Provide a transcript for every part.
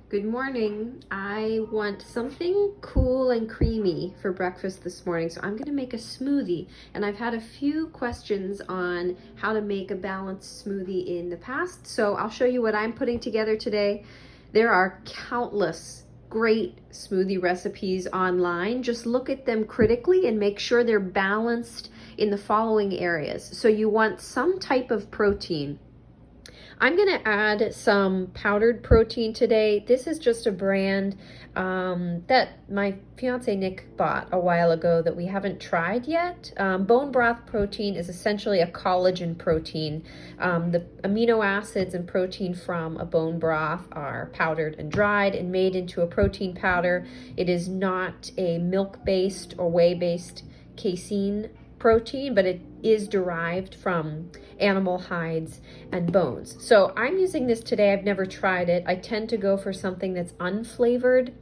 Good morning. I want something cool and creamy for breakfast this morning, so I'm going to make a smoothie. And I've had a few questions on how to make a balanced smoothie in the past, so I'll show you what I'm putting together today. There are countless great smoothie recipes online. Just look at them critically and make sure they're balanced in the following areas. So you want some type of protein. I'm going to add some powdered protein today. This is just a brand that my fiance Nick bought a while ago that we haven't tried yet. Bone broth protein is essentially a collagen protein. The amino acids and protein from a bone broth are powdered and dried and made into a protein powder. It is not a milk-based or whey-based casein protein, but it is derived from animal hides and bones. So I'm using this today. I've never tried it. I tend to go for something that's unflavored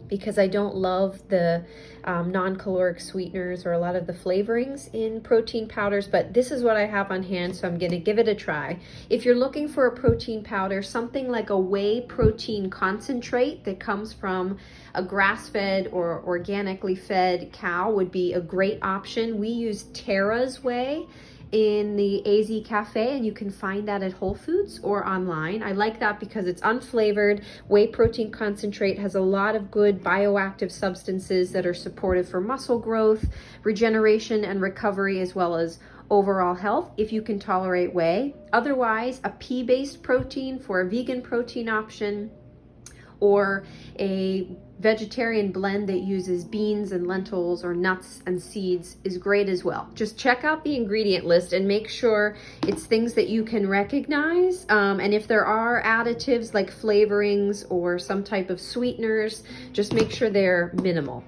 because I don't love the non-caloric sweeteners or a lot of the flavorings in protein powders, but this is what I have on hand, so I'm gonna give it a try. If you're looking for a protein powder, something like a whey protein concentrate that comes from a grass-fed or organically fed cow would be a great option. We use Terra's Whey in the AZ Cafe, and you can find that at Whole Foods or online. I like that because it's unflavored. Whey protein concentrate has a lot of good bioactive substances that are supportive for muscle growth, regeneration, and recovery, as well as overall health if you can tolerate whey. Otherwise, a pea-based protein for a vegan protein option, or a vegetarian blend that uses beans and lentils or nuts and seeds is great as well. Just check out the ingredient list and make sure it's things that you can recognize. And if there are additives like flavorings or some type of sweeteners, just make sure they're minimal.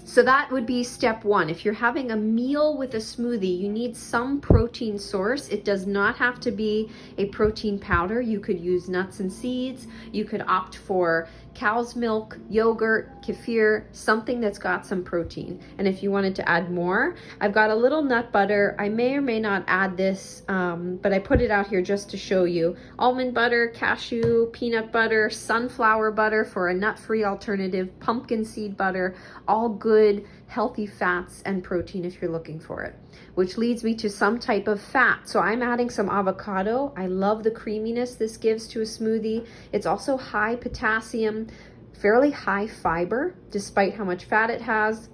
So that would be step one. If you're having a meal with a smoothie, you need some protein source. It does not have to be a protein powder. You could use nuts and seeds. You could opt for cow's milk, yogurt, kefir, something that's got some protein. And if you wanted to add more, I've got a little nut butter. I may or may not add this, but I put it out here just to show you. Almond butter, cashew, peanut butter, sunflower butter for a nut-free alternative, pumpkin seed butter, all good healthy fats and protein if you're looking for it, which leads me to some type of fat. So I'm adding some avocado. I love the creaminess this gives to a smoothie. It's also high potassium, fairly high fiber, despite how much fat it has.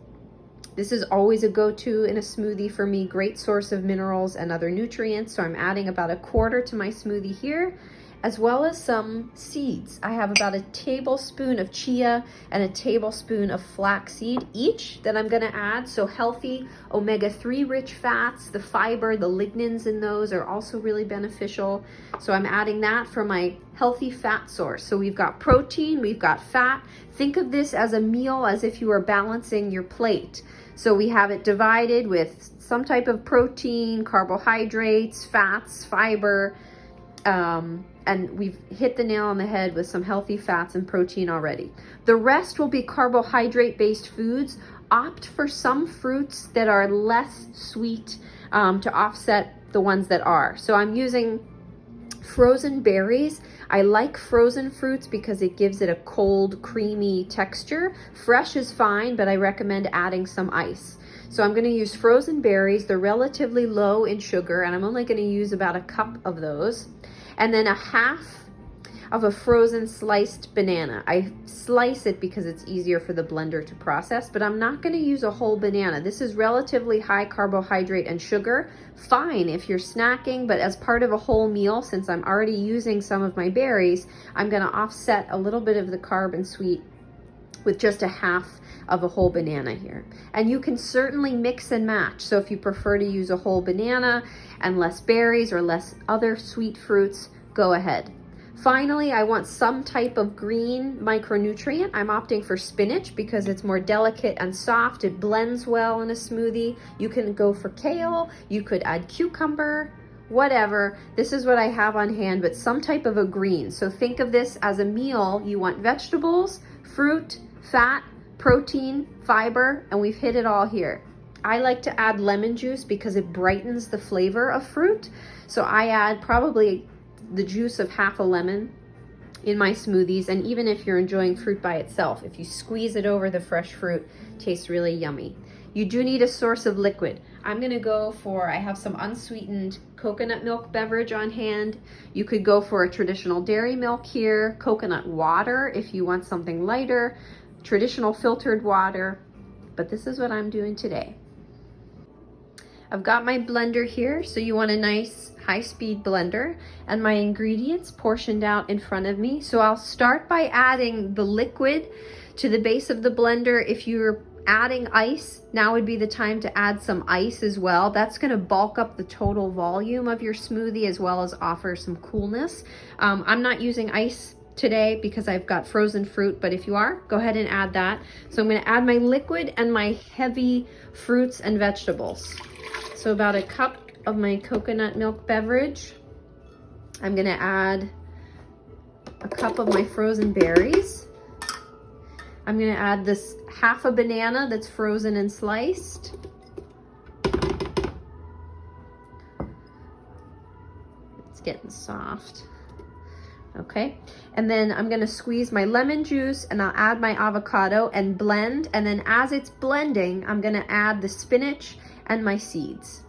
This is always a go-to in a smoothie for me, great source of minerals and other nutrients. So I'm adding about a quarter to my smoothie here, as well as some seeds. I have about a tablespoon of chia and a tablespoon of flaxseed each that I'm gonna add. So healthy omega-3 rich fats, the fiber, the lignans in those are also really beneficial. So I'm adding that for my healthy fat source. So we've got protein, we've got fat. Think of this as a meal as if you were balancing your plate. So we have it divided with some type of protein, carbohydrates, fats, fiber, and we've hit the nail on the head with some healthy fats and protein already. The rest will be carbohydrate-based foods. Opt for some fruits that are less sweet to offset the ones that are. So I'm using frozen berries. I like frozen fruits because it gives it a cold, creamy texture. Fresh is fine, but I recommend adding some ice. So I'm going to use frozen berries. They're relatively low in sugar, and I'm only going to use about a cup of those. And then a half of a frozen sliced banana. I slice it because it's easier for the blender to process, but I'm not going to use a whole banana. This is relatively high carbohydrate and sugar. Fine if you're snacking, but as part of a whole meal, since I'm already using some of my berries, I'm going to offset a little bit of the carb and sweet with just a half of a whole banana here. And you can certainly mix and match. So if you prefer to use a whole banana and less berries or less other sweet fruits, go ahead. Finally, I want some type of green micronutrient. I'm opting for spinach because it's more delicate and soft. It blends well in a smoothie. You can go for kale. You could add cucumber, whatever. This is what I have on hand, but some type of a green. So think of this as a meal. You want vegetables, fruit, fat, protein, fiber, and we've hit it all here. I like to add lemon juice because it brightens the flavor of fruit. So I add probably the juice of half a lemon in my smoothies, and even if you're enjoying fruit by itself, if you squeeze it over the fresh fruit, it tastes really yummy. You do need a source of liquid. I'm gonna go for, I have some unsweetened coconut milk beverage on hand. You could go for a traditional dairy milk here, coconut water if you want something lighter, traditional filtered water, but this is what I'm doing today. I've got my blender here, so you want a nice high-speed blender, and my ingredients portioned out in front of me. So I'll start by adding the liquid to the base of the blender. If you're adding ice, now would be the time to add some ice as well. That's going to bulk up the total volume of your smoothie as well as offer some coolness. I'm not using ice today because I've got frozen fruit, but if you are, go ahead and add that. So I'm going to add my liquid and my heavy fruits and vegetables. So about a cup of my coconut milk beverage. I'm going to add a cup of my frozen berries. I'm going to add this half a banana that's frozen and sliced. It's getting soft. Okay, and then I'm going to squeeze my lemon juice, and I'll add my avocado and blend, and then as it's blending, I'm going to add the spinach and my seeds.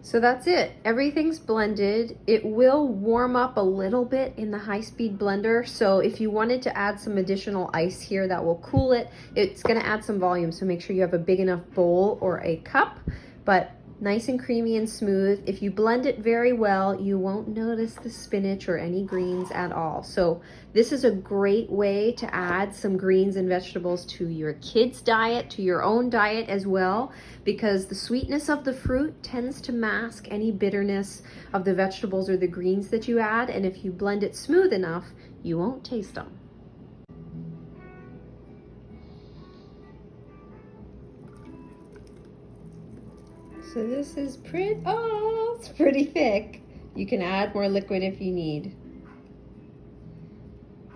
So that's it. Everything's blended. It will warm up a little bit in the high-speed blender. So if you wanted to add some additional ice here, that will cool it. It's going to add some volume, so make sure you have a big enough bowl or a cup. But nice and creamy and smooth. If you blend it very well, you won't notice the spinach or any greens at all. So this is a great way to add some greens and vegetables to your kids' diet, to your own diet as well, because the sweetness of the fruit tends to mask any bitterness of the vegetables or the greens that you add. And if you blend it smooth enough, you won't taste them. So this is pretty, oh, it's pretty thick. You can add more liquid if you need.